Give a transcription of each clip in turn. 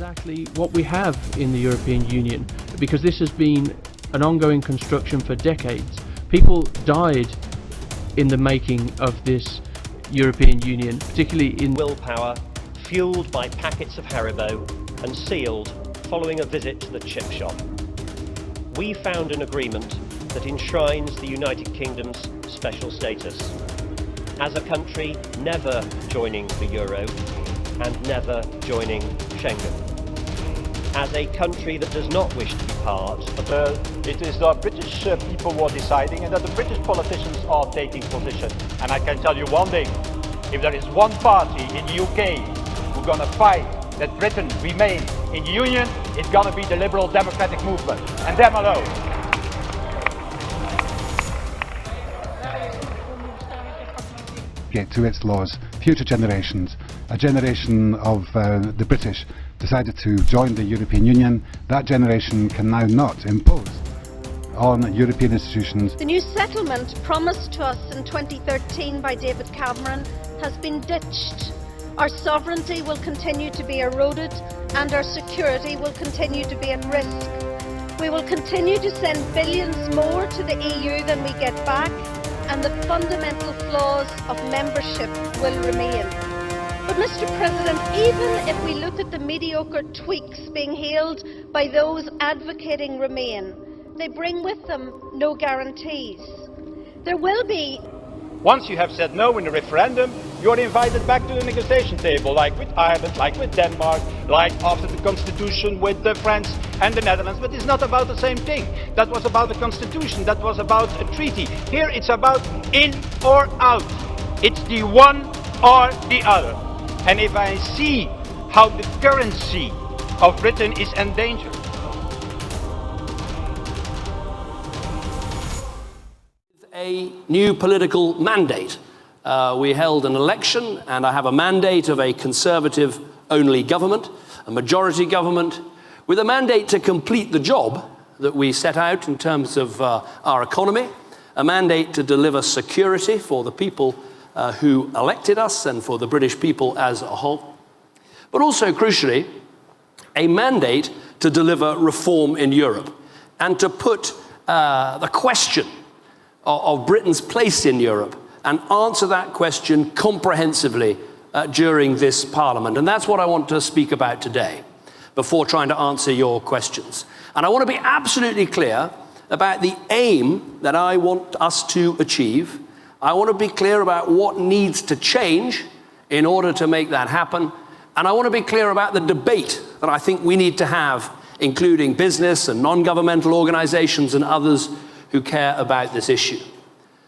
exactly what we have in the European Union, because this has been an ongoing construction for decades. People died in the making of this European Union, particularly in willpower, fueled by packets of Haribo and sealed following a visit to the chip shop. We found an agreement that enshrines the United Kingdom's special status as a country never joining the Euro and never joining Schengen. As a country that does not wish to be part of it is the British people who are deciding, and that the British politicians are taking position. And I can tell you one thing, if there is one party in the UK who's going to fight that Britain remain in the Union, it's going to be the Liberal Democratic movement, and them alone. To its laws, future generations, a generation of the British decided to join the European Union. That generation can now not impose on European institutions. The new settlement promised to us in 2013 by David Cameron has been ditched. Our sovereignty will continue to be eroded and our security will continue to be at risk. We will continue to send billions more to the EU than we get back, and the fundamental flaws of membership will remain. But Mr. President, even if we look at the mediocre tweaks being hailed by those advocating Remain, they bring with them no guarantees. There will be... Once you have said no in the referendum, you're invited back to the negotiation table, like with Ireland, like with Denmark, like after the constitution with France and the Netherlands. But it's not about the same thing. That was about the constitution, that was about a treaty. Here it's about in or out. It's the one or the other. And if I see how the currency of Britain is endangered, a new political mandate. We held an election, and I have a mandate of a Conservative-only government, a majority government, with a mandate to complete the job that we set out in terms of our economy, a mandate to deliver security for the people who elected us and for the British people as a whole, but also, crucially, a mandate to deliver reform in Europe and to put the question of Britain's place in Europe and answer that question comprehensively during this Parliament. And that's what I want to speak about today, before trying to answer your questions. And I want to be absolutely clear about the aim that I want us to achieve. I want to be clear about what needs to change in order to make that happen. And I want to be clear about the debate that I think we need to have, including business and non-governmental organizations and others who care about this issue.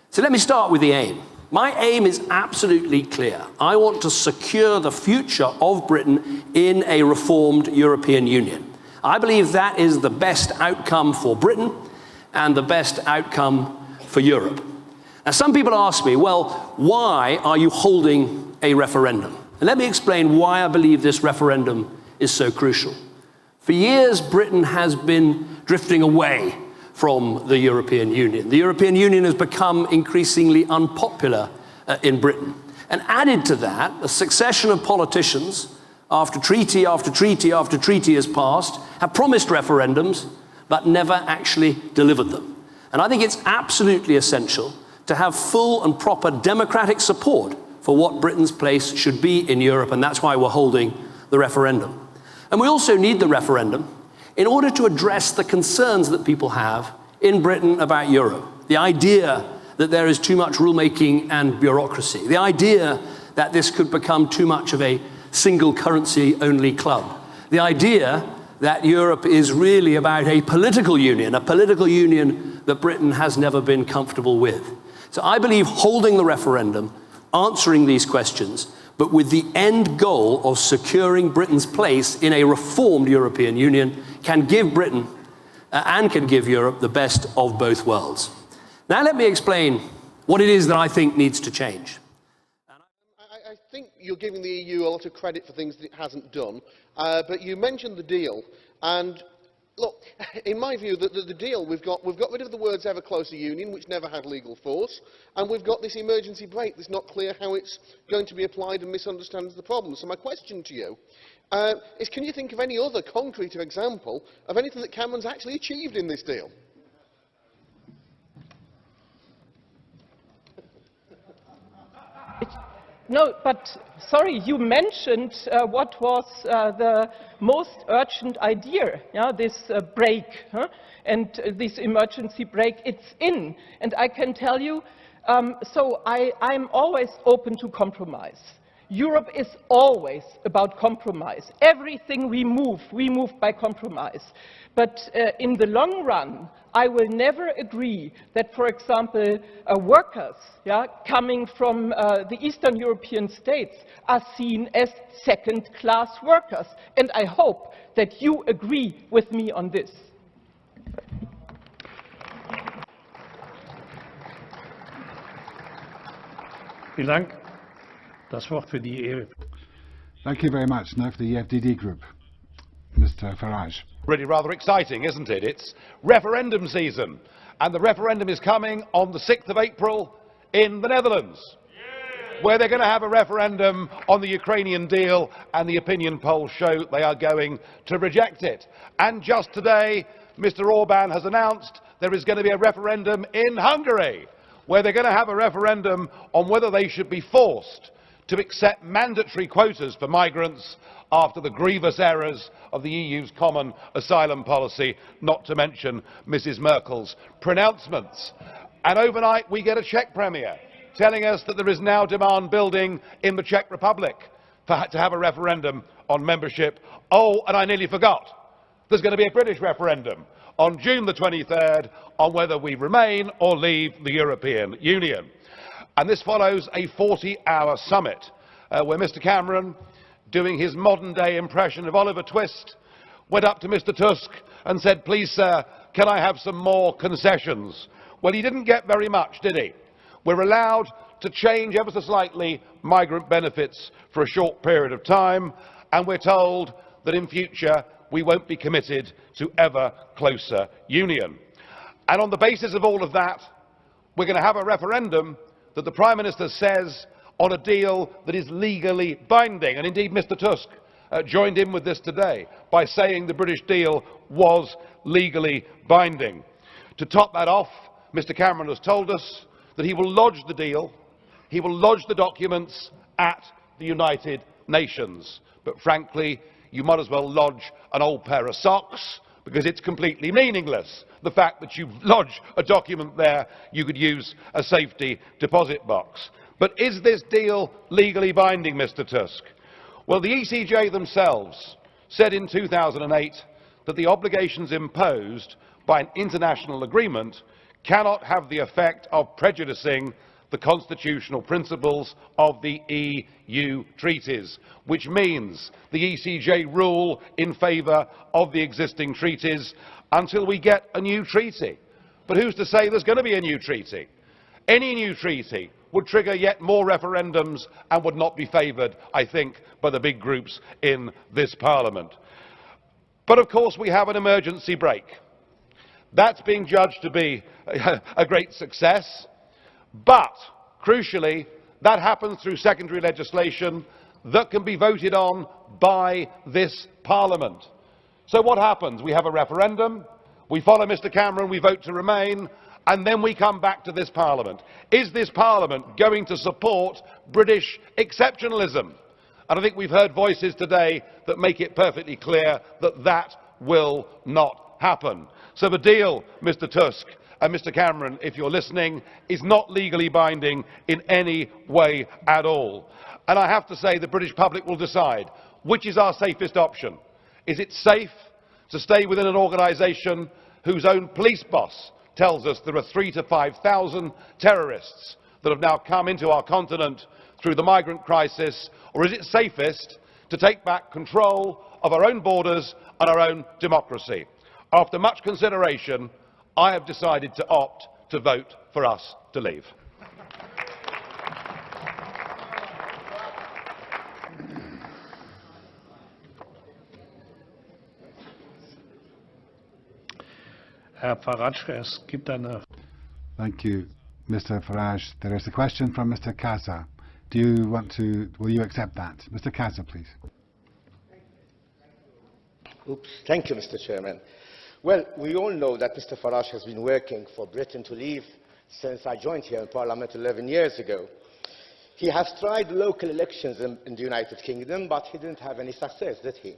So let me start with the aim. My aim is absolutely clear. I want to secure the future of Britain in a reformed European Union. I believe that is the best outcome for Britain and the best outcome for Europe. Now, some people ask me, well, why are you holding a referendum? And let me explain why I believe this referendum is so crucial. For years, Britain has been drifting away from the European Union. The European Union has become increasingly unpopular in Britain. And added to that, a succession of politicians, after treaty after treaty after treaty has passed, have promised referendums, but never actually delivered them. And I think it's absolutely essential to have full and proper democratic support for what Britain's place should be in Europe, and that's why we're holding the referendum. And we also need the referendum in order to address the concerns that people have in Britain about Europe. The idea that there is too much rulemaking and bureaucracy. The idea that this could become too much of a single currency only club. The idea that Europe is really about a political union that Britain has never been comfortable with. So I believe holding the referendum, answering these questions, but with the end goal of securing Britain's place in a reformed European Union, can give Britain and can give Europe the best of both worlds. Now let me explain what it is that I think needs to change. I think you're giving the EU a lot of credit for things that it hasn't done, but you mentioned the deal, and look, in my view, the deal, we've got rid of the words ever closer union, which never had legal force, and we've got this emergency brake that's not clear how it's going to be applied and misunderstands the problem. So my question to you is can you think of any other concrete example of anything that Cameron's actually achieved in this deal? No, but sorry, you mentioned what was the most urgent idea, yeah, this break, huh? And this emergency break, it's in. And I can tell you, so I'm always open to compromise. Europe is always about compromise. Everything we move by compromise. But in the long run, I will never agree that, for example, workers coming from the Eastern European states are seen as second-class workers. And I hope that you agree with me on this. Vielen Dank. Das Wort für die EFD. Thank you very much. Now for the EFDD group, Mr. Farage. Really rather exciting, isn't it? It's referendum season, and the referendum is coming on the 6th of April in the Netherlands, where they're going to have a referendum on the Ukrainian deal, and the opinion polls show they are going to reject it. And just today, Mr. Orban has announced there is going to be a referendum in Hungary, where they're going to have a referendum on whether they should be forced to accept mandatory quotas for migrants after the grievous errors of the EU's common asylum policy, not to mention Mrs. Merkel's pronouncements. And overnight we get a Czech premier telling us that there is now demand building in the Czech Republic to have a referendum on membership. Oh, and I nearly forgot, there's going to be a British referendum on June the 23rd on whether we remain or leave the European Union. And this follows a 40-hour summit where Mr. Cameron, doing his modern-day impression of Oliver Twist, went up to Mr. Tusk and said, "Please, sir, can I have some more concessions?" Well, he didn't get very much, did he? We're allowed to change ever so slightly migrant benefits for a short period of time, and we're told that in future we won't be committed to ever closer union. And on the basis of all of that, we're going to have a referendum that the Prime Minister says on a deal that is legally binding. And indeed, Mr. Tusk joined in with this today by saying the British deal was legally binding. To top that off, Mr. Cameron has told us that he will lodge the deal, he will lodge the documents at the United Nations. But frankly, you might as well lodge an old pair of socks, because it's completely meaningless. The fact that you lodge a document there, you could use a safety deposit box. But is this deal legally binding, Mr. Tusk? Well, the ECJ themselves said in 2008 that the obligations imposed by an international agreement cannot have the effect of prejudicing the constitutional principles of the EU treaties, which means the ECJ rule in favour of the existing treaties until we get a new treaty. But who's to say there's going to be a new treaty? Any new treaty would trigger yet more referendums and would not be favoured, I think, by the big groups in this Parliament. But of course we have an emergency brake. That's being judged to be a great success. But, crucially, that happens through secondary legislation that can be voted on by this Parliament. So what happens? We have a referendum, we follow Mr. Cameron, we vote to remain, and then we come back to this Parliament. Is this Parliament going to support British exceptionalism? And I think we've heard voices today that make it perfectly clear that that will not happen. So the deal, Mr. Tusk, and Mr. Cameron, if you're listening, is not legally binding in any way at all. And I have to say the British public will decide which is our safest option. Is it safe to stay within an organisation whose own police boss tells us there are 3,000 to 5,000 terrorists that have now come into our continent through the migrant crisis, or is it safest to take back control of our own borders and our own democracy? After much consideration, I have decided to opt to vote for us to leave. Herr Farage, es gibt eine... Thank you, Mr. Farage. There is a question from Mr. Casa. Will you accept that? Mr. Casa, please. Thank you, Mr. Chairman. Well, we all know that Mr. Farage has been working for Britain to leave since I joined here in Parliament 11 years ago. He has tried local elections in the United Kingdom, but he didn't have any success, did he?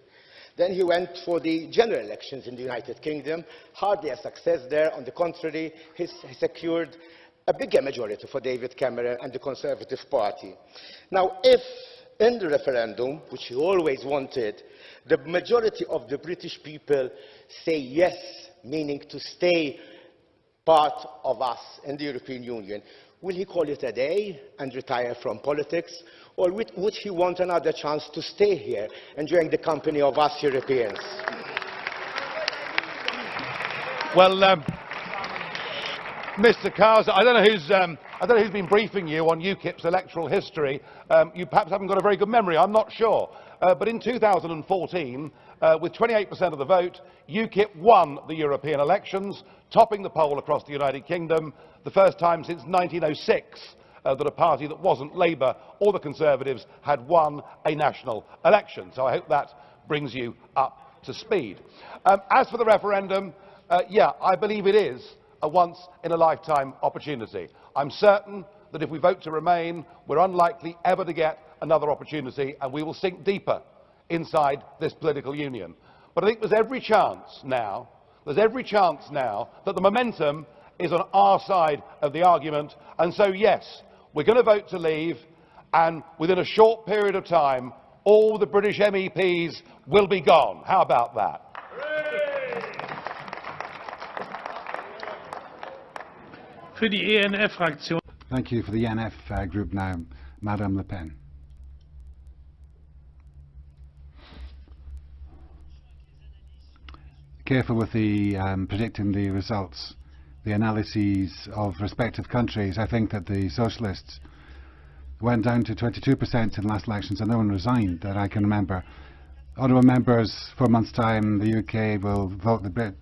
Then he went for the general elections in the United Kingdom, hardly a success there. On the contrary, he secured a bigger majority for David Cameron and the Conservative Party. Now, if in the referendum, which he always wanted, the majority of the British people say yes, meaning to stay part of us in the European Union, will he call it a day and retire from politics? Or would he want another chance to stay here, enjoying the company of us Europeans? Well, Mr. Cars, I don't know who's been briefing you on UKIP's electoral history. You perhaps haven't got a very good memory, I'm not sure. But in 2014, with 28% of the vote, UKIP won the European elections, topping the poll across the United Kingdom, the first time since 1906 that a party that wasn't Labour or the Conservatives had won a national election. So I hope that brings you up to speed. As for the referendum, yeah, I believe it is a once-in-a-lifetime opportunity. I'm certain that if we vote to remain, we're unlikely ever to get another opportunity, and we will sink deeper inside this political union. But I think there's every chance now that the momentum is on our side of the argument, and so yes, we're going to vote to leave, and within a short period of time, all the British MEPs will be gone. How about that? Für die ENF-Fraktion. Thank you. For the ENF group now, Madame Le Pen. Careful with the predicting the results, the analyses of respective countries. I think that the Socialists went down to 22% in the last elections and no one resigned that I can remember. Honourable members, 4 months' time the UK will vote, the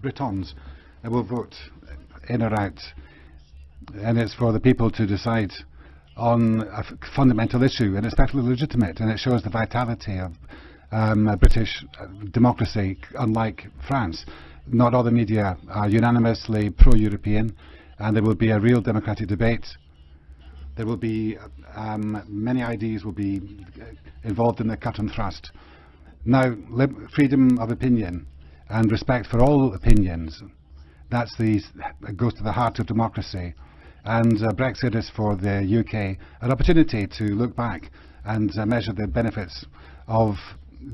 Britons will vote in or out, and it's for the people to decide on a fundamental issue, and it's perfectly legitimate, and it shows the vitality of British democracy, unlike France. Not all the media are unanimously pro-European, and there will be a real democratic debate. There will be many ideas will be involved in the cut and thrust. Now, freedom of opinion and respect for all opinions, that goes to the heart of democracy. And Brexit is for the UK an opportunity to look back and measure the benefits of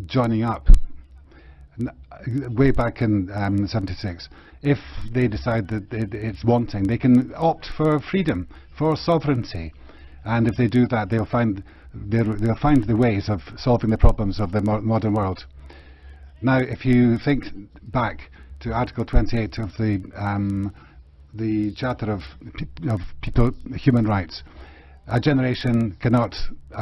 joining up. Way back in '76, if they decide that it's wanting, they can opt for freedom, for sovereignty, and if they do that, they'll find the ways of solving the problems of the modern world. Now, if you think back to Article 28 of the Charter of Human Rights, a generation cannot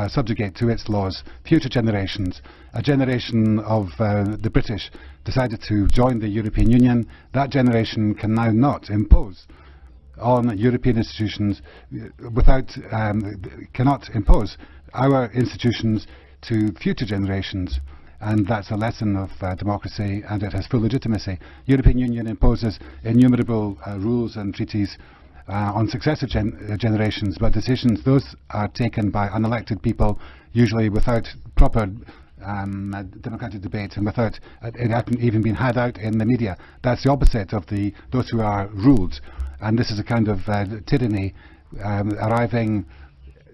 subjugate to its laws future generations. A generation of the British decided to join the European Union. That generation can now not impose on European institutions cannot impose our institutions to future generations. And that's a lesson of democracy, and it has full legitimacy. European Union imposes innumerable rules and treaties on successive generations, but decisions, those are taken by unelected people, usually without proper democratic debate and without it having even been had out in the media. That's the opposite of those who are ruled, and this is a kind of tyranny, arriving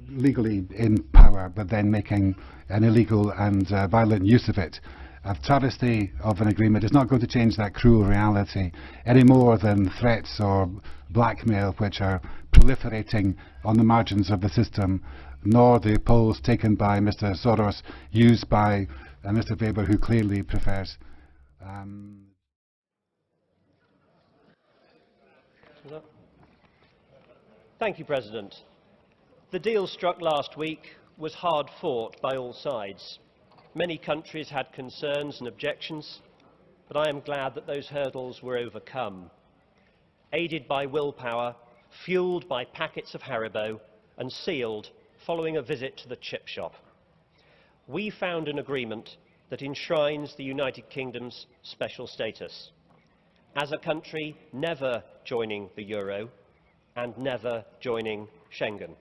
legally in power but then making an illegal and violent use of it. A travesty of an agreement is not going to change that cruel reality any more than threats or blackmail which are proliferating on the margins of the system, nor the polls taken by Mr. Soros used by Mr. Weber, who clearly prefers Thank you, President. The deal struck last week was hard fought by all sides. Many countries had concerns and objections, but I am glad that those hurdles were overcome. Aided by willpower, fuelled by packets of Haribo, and sealed following a visit to the chip shop, we found an agreement that enshrines the United Kingdom's special status as a country never joining the euro and never joining Schengen,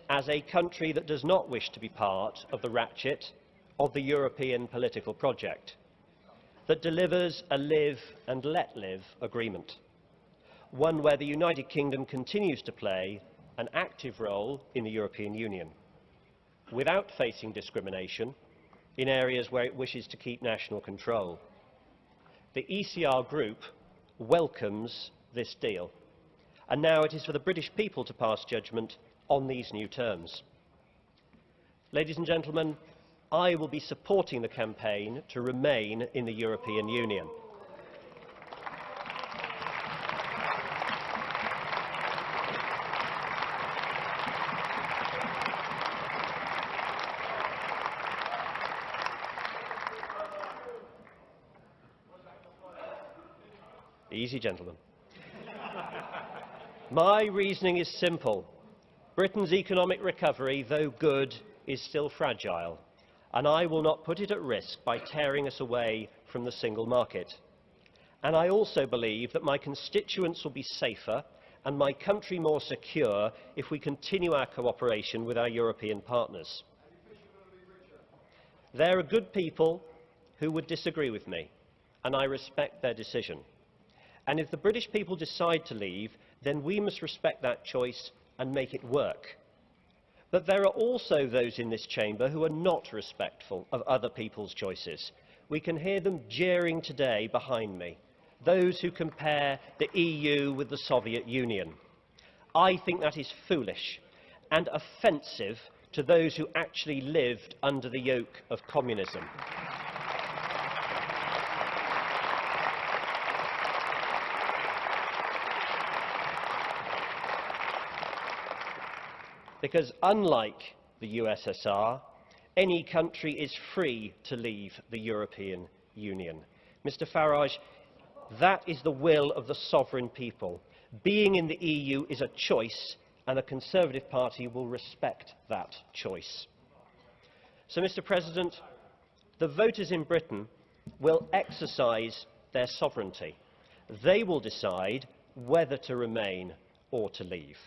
as a country that does not wish to be part of the ratchet of the European political project, that delivers a live and let live agreement, one where the United Kingdom continues to play an active role in the European Union, without facing discrimination in areas where it wishes to keep national control. The ECR group welcomes this deal, and now it is for the British people to pass judgment on these new terms. Ladies and gentlemen, I will be supporting the campaign to remain in the European Union. Easy, gentlemen. My reasoning is simple. Britain's economic recovery, though good, is still fragile, and I will not put it at risk by tearing us away from the single market. And I also believe that my constituents will be safer and my country more secure if we continue our cooperation with our European partners. There are good people who would disagree with me, and I respect their decision. And if the British people decide to leave, then we must respect that choice and make it work. But there are also those in this chamber who are not respectful of other people's choices. We can hear them jeering today behind me, those who compare the EU with the Soviet Union. I think that is foolish and offensive to those who actually lived under the yoke of communism. Because unlike the USSR, any country is free to leave the European Union. Mr. Farage, that is the will of the sovereign people. Being in the EU is a choice, and the Conservative Party will respect that choice. So, Mr. President, the voters in Britain will exercise their sovereignty. They will decide whether to remain or to leave.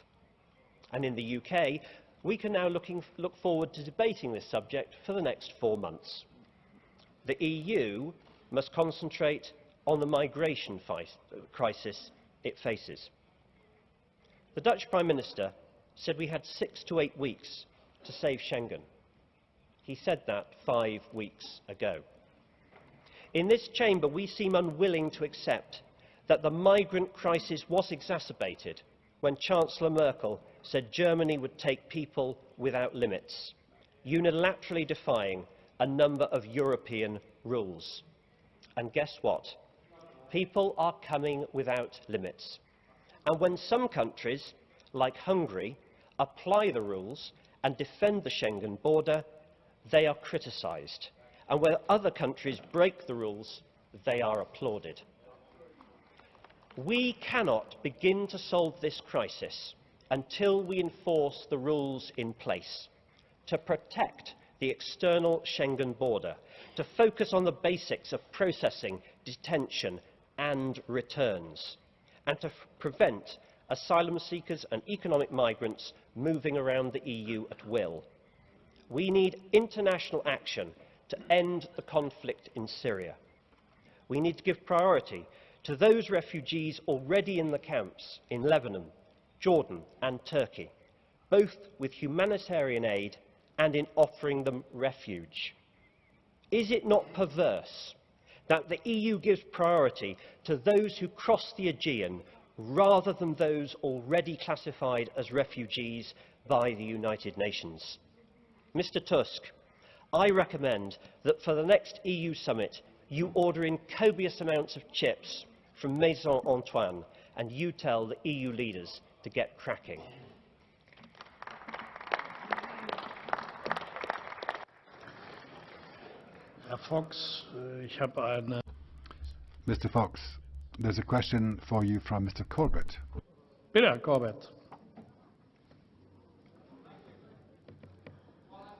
And in the UK, we can now look forward to debating this subject for the next 4 months. The EU must concentrate on the migration crisis it faces. The Dutch Prime Minister said we had 6 to 8 weeks to save Schengen. He said that 5 weeks ago. In this chamber, we seem unwilling to accept that the migrant crisis was exacerbated when Chancellor Merkel said Germany would take people without limits, unilaterally defying a number of European rules. And guess what? People are coming without limits. And when some countries, like Hungary, apply the rules and defend the Schengen border, they are criticised. And where other countries break the rules, they are applauded. We cannot begin to solve this crisis until we enforce the rules in place to protect the external Schengen border, to focus on the basics of processing, detention and returns, and to prevent asylum seekers and economic migrants moving around the EU at will. We need international action to end the conflict in Syria. We need to give priority to those refugees already in the camps in Lebanon, Jordan and Turkey, both with humanitarian aid and in offering them refuge. Is it not perverse that the EU gives priority to those who cross the Aegean rather than those already classified as refugees by the United Nations? Mr. Tusk, I recommend that for the next EU summit you order in copious amounts of chips from Maison Antoine and you tell the EU leaders to get cracking. Herr Fox, ich habe eine... Mr. Fox, there's a question for you from Mr. Corbett. Bitte, Herr Corbett.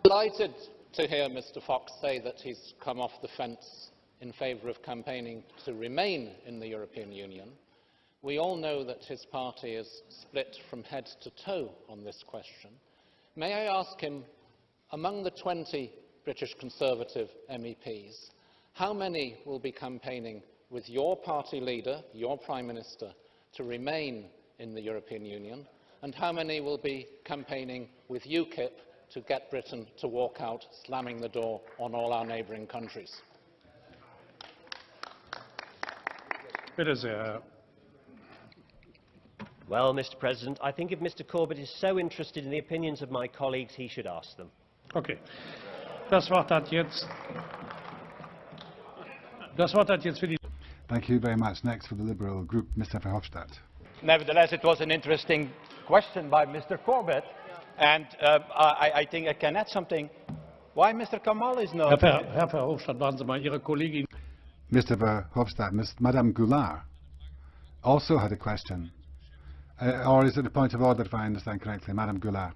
Delighted to hear Mr Fox say that he's come off the fence in favour of campaigning to remain in the European Union. We all know that his party is split from head to toe on this question. May I ask him, among the 20 British Conservative MEPs, how many will be campaigning with your party leader, your Prime Minister, to remain in the European Union, and how many will be campaigning with UKIP to get Britain to walk out, slamming the door on all our neighbouring countries? Bitte sehr. Well, Mr. President, I think if Mr. Corbett is so interested in the opinions of my colleagues, he should ask them. Okay. Das Wort hat jetzt für die... Thank you very much. Next for the Liberal group, Mr. Verhofstadt. Nevertheless, it was an interesting question by Mr. Corbett, and I think I can add something. Why Mr. Kamal is not... Herr Verhofstadt, warten Sie mal, Ihre Kollegin... Mr. Verhofstadt, Madame Goulard also had a question. Or is it a point of order, if I understand correctly? Madame Goulard.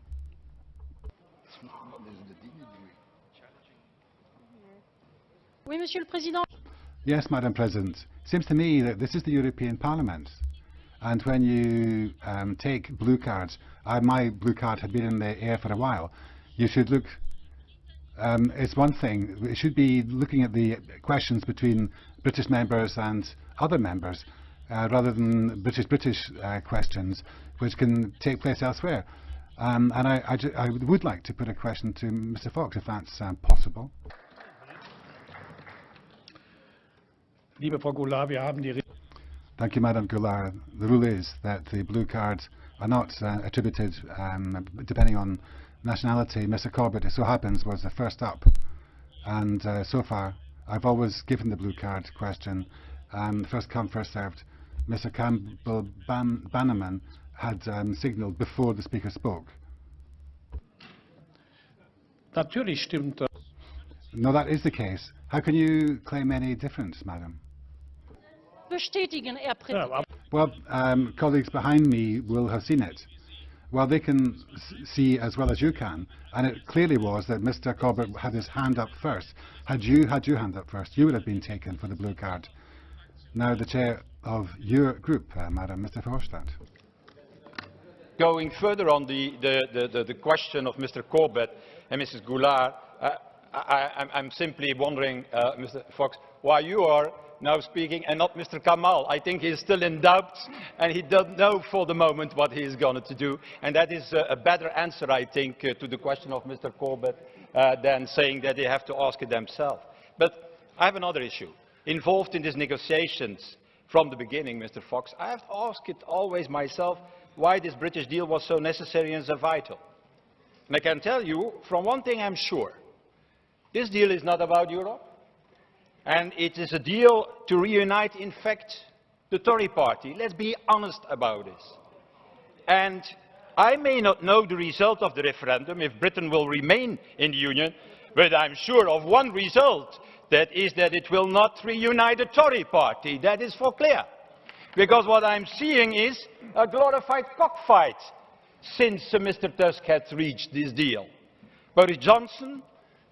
Oui, Monsieur le Président. Yes, Madam President. Seems to me that this is the European Parliament. And when you take blue cards, my blue card had been in the air for a while, you should look, it's one thing, it should be looking at the questions between British members and other members, rather than British questions, which can take place elsewhere. And I would like to put a question to Mr. Fox, if that's possible. Liebe Frau Goulard, wir haben die... Thank you, Madam Goulard. The rule is that the blue cards are not attributed depending on nationality. Mr. Corbett, it so happens, was the first up. And so far, I've always given the blue card question. First come, first served. Mr. Campbell Bannerman had signalled before the Speaker spoke. Natürlich stimmt. No, that is the case. How can you claim any difference, Madam? Bestätigen, Herr Präsident. Well, colleagues behind me will have seen it. Well, they can see as well as you can, and it clearly was that Mr. Corbett had his hand up first. Had you had your hand up first, you would have been taken for the blue card. Now the chair of your group, Madam, Mr. Verhofstadt. Going further on the question of Mr. Corbett and Mrs. Goulard, I'm simply wondering, Mr. Fox, why you are now speaking and not Mr. Kamal. I think he is still in doubt and he doesn't know for the moment what he is going to do. And that is a better answer, I think, to the question of Mr. Corbett than saying that they have to ask it themselves. But I have another issue. Involved in these negotiations from the beginning, Mr. Fox, I have asked it always myself why this British deal was so necessary and so vital. And I can tell you, from one thing I'm sure, this deal is not about Europe. And it is a deal to reunite, in fact, the Tory party. Let's be honest about this. And I may not know the result of the referendum, if Britain will remain in the Union, but I'm sure of one result, that is that it will not reunite the Tory party. That is for clear. Because what I'm seeing is a glorified cockfight since Mr. Tusk had reached this deal. Boris Johnson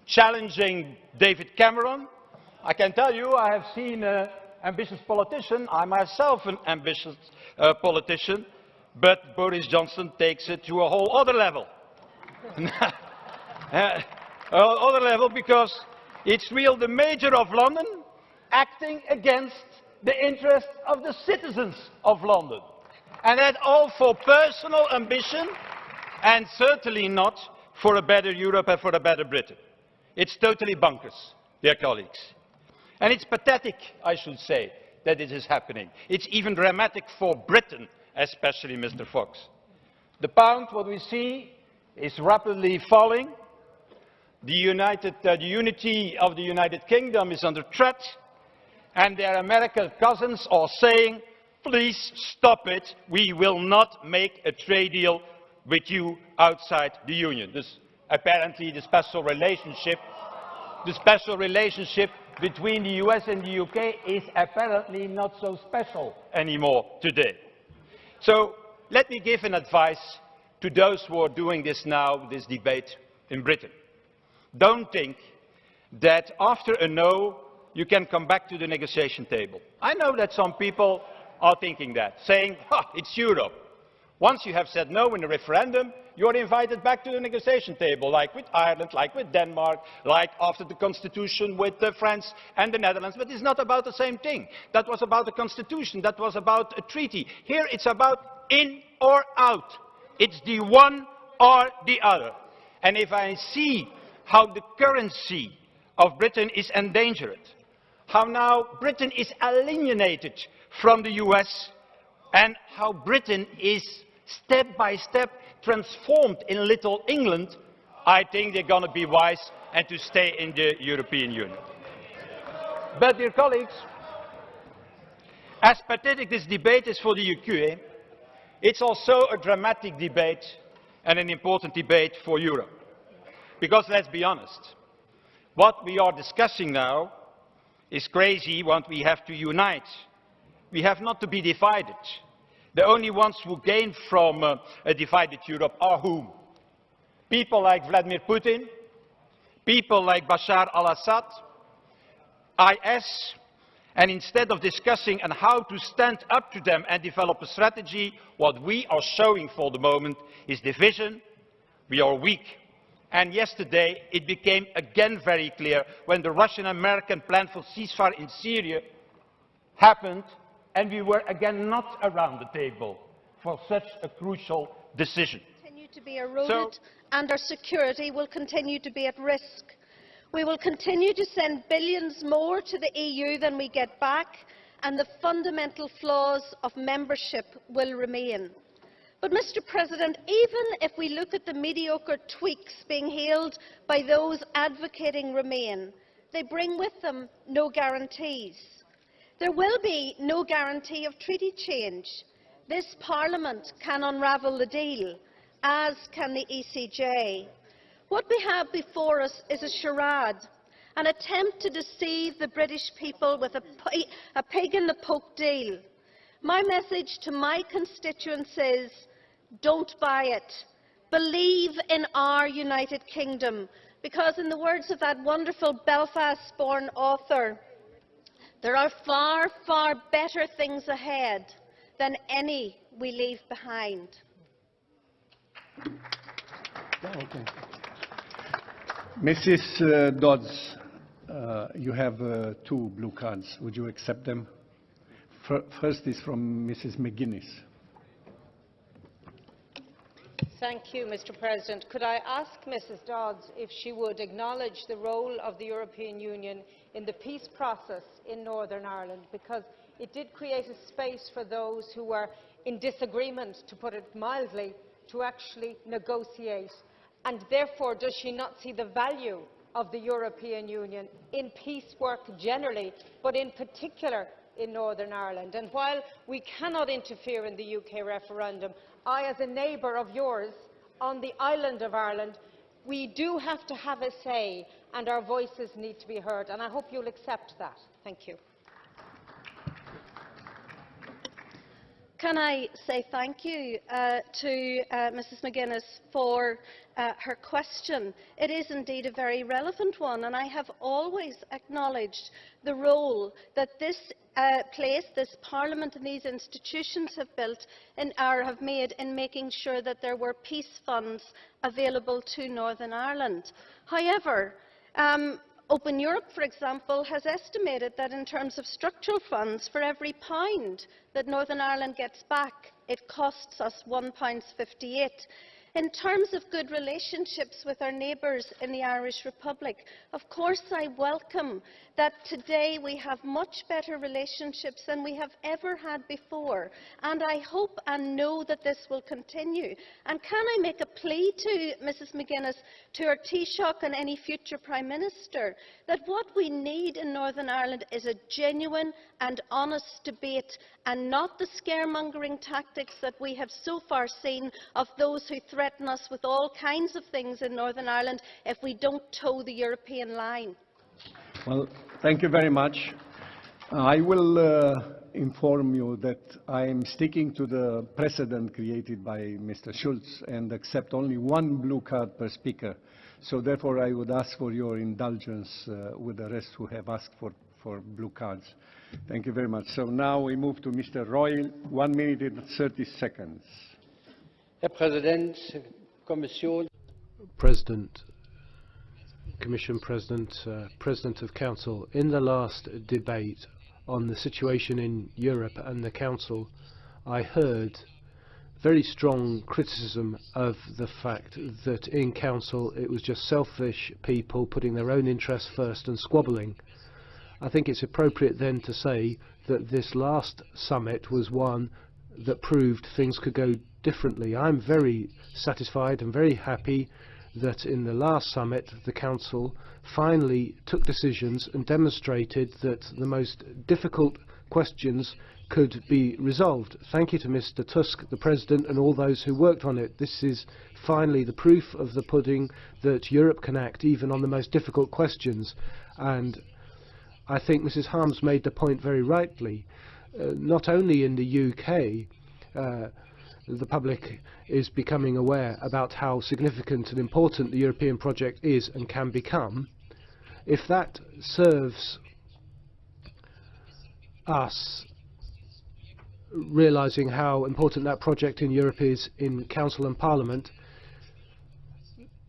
challenging David Cameron. I can tell you, I have seen an ambitious politician. I myself an ambitious politician, but Boris Johnson takes it to a whole other level. Other level, because it's really the Mayor of London acting against the interests of the citizens of London. And that all for personal ambition and certainly not for a better Europe and for a better Britain. It's totally bonkers, dear colleagues. And it's pathetic, I should say, that it is happening. It's even dramatic for Britain, especially, Mr. Fox. The pound, what we see, is rapidly falling. The unity of the United Kingdom is under threat. And their American cousins are saying, please stop it. We will not make a trade deal with you outside the Union. This, apparently the special relationship between the US and the UK is apparently not so special anymore today. So let me give an advice to those who are doing this now, this debate in Britain. don't think that after a no, you can come back to the negotiation table. I know that some people are thinking that, saying, it's Europe. Once you have said no in a referendum, you are invited back to the negotiation table, like with Ireland, like with Denmark, like after the constitution with France and the Netherlands. But it's not about the same thing. That was about the constitution, that was about a treaty. Here it's about in or out. It's the one or the other. And if I see how the currency of Britain is endangered, how now Britain is alienated from the US, and how Britain is step by step transformed in Little England, I think they're going to be wise and to stay in the European Union. But dear colleagues, as pathetic this debate is for the UKIP, it's also a dramatic debate and an important debate for Europe. Because let's be honest, what we are discussing now is crazy, what we have to unite. We have not to be divided. The only ones who gain from a divided Europe are whom? People like Vladimir Putin, people like Bashar al-Assad, IS, and instead of discussing on how to stand up to them and develop a strategy, what we are showing for the moment is division. We are weak. And yesterday it became again very clear when the Russian-American plan for ceasefire in Syria happened, and we were again not around the table for such a crucial decision. Continue to be eroded, and our security will continue to be at risk. We will continue to send billions more to the EU than we get back, and the fundamental flaws of membership will remain. But, Mr. President, even if we look at the mediocre tweaks being hailed by those advocating Remain, they bring with them no guarantees. There will be no guarantee of treaty change. This Parliament can unravel the deal, as can the ECJ. What we have before us is a charade, an attempt to deceive the British people with a pig-in-the-poke deal. My message to my constituents is, don't buy it. Believe in our United Kingdom, because in the words of that wonderful Belfast-born author, there are far, far better things ahead than any we leave behind. Mrs. Dodds, you have two blue cards. Would you accept them? First is from Mrs. McGuinness. Thank you, Mr. President. Could I ask Mrs. Dodds if she would acknowledge the role of the European Union in the peace process in Northern Ireland, because it did create a space for those who were in disagreement, to put it mildly, to actually negotiate. And therefore, does she not see the value of the European Union in peace work generally, but in particular in Northern Ireland? And while we cannot interfere in the UK referendum, I, as a neighbour of yours on the island of Ireland, we do have to have a say, and our voices need to be heard, and I hope you'll accept that. Thank you. Can I say thank you to Mrs. McGuinness for her question. It is indeed a very relevant one, and I have always acknowledged the role that this place, this Parliament and these institutions have built or have made in making sure that there were peace funds available to Northern Ireland. However, Open Europe, for example, has estimated that in terms of structural funds, for every pound that Northern Ireland gets back, it costs us £1.58. In terms of good relationships with our neighbours in the Irish Republic, of course I welcome that today we have much better relationships than we have ever had before, and I hope and know that this will continue. And can I make a plea to Mrs McGuinness, to her Taoiseach and any future Prime Minister, that what we need in Northern Ireland is a genuine and honest debate, and not the scaremongering tactics that we have so far seen of those who threaten us with all kinds of things in Northern Ireland if we don't toe the European line. Well, thank you very much. I will inform you that I am sticking to the precedent created by Mr. Schulz and accept only one blue card per speaker. So therefore I would ask for your indulgence with the rest who have asked for blue cards. Thank you very much. So now we move to Mr. Royal, 1 minute and 30 seconds. Herr Präsident, Kommission. President, Commission President, President of Council, in the last debate on the situation in Europe and the Council, I heard very strong criticism of the fact that in Council it was just selfish people putting their own interests first and squabbling. I think it's appropriate then to say that this last summit was one that proved things could go differently. I'm very satisfied and very happy that in the last summit the Council finally took decisions and demonstrated that the most difficult questions could be resolved. Thank you to Mr. Tusk, the President, and all those who worked on it. This is finally the proof of the pudding that Europe can act even on the most difficult questions. And I think Mrs. Harms made the point very rightly. Not only in the UK, the public is becoming aware about how significant and important the European project is and can become. If that serves us realising how important that project in Europe is in Council and Parliament,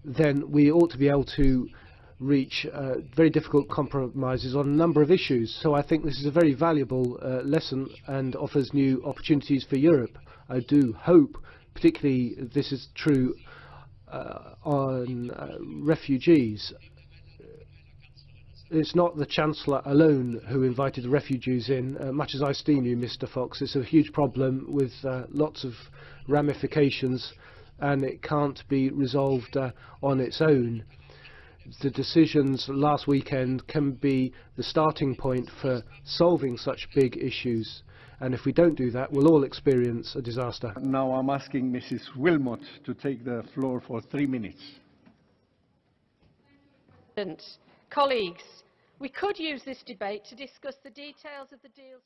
then we ought to be able to reach very difficult compromises on a number of issues. So I think this is a very valuable lesson and offers new opportunities for Europe. I do hope, particularly this is true on refugees. It's not the Chancellor alone who invited the refugees in. Much as I esteem you, Mr. Fox, it's a huge problem with lots of ramifications, and it can't be resolved on its own. The decisions last weekend can be the starting point for solving such big issues. And if we don't do that, we'll all experience a disaster. Now I'm asking Mrs. Wilmot to take the floor for 3 minutes. Colleagues, we could use this debate to discuss the details of the deal.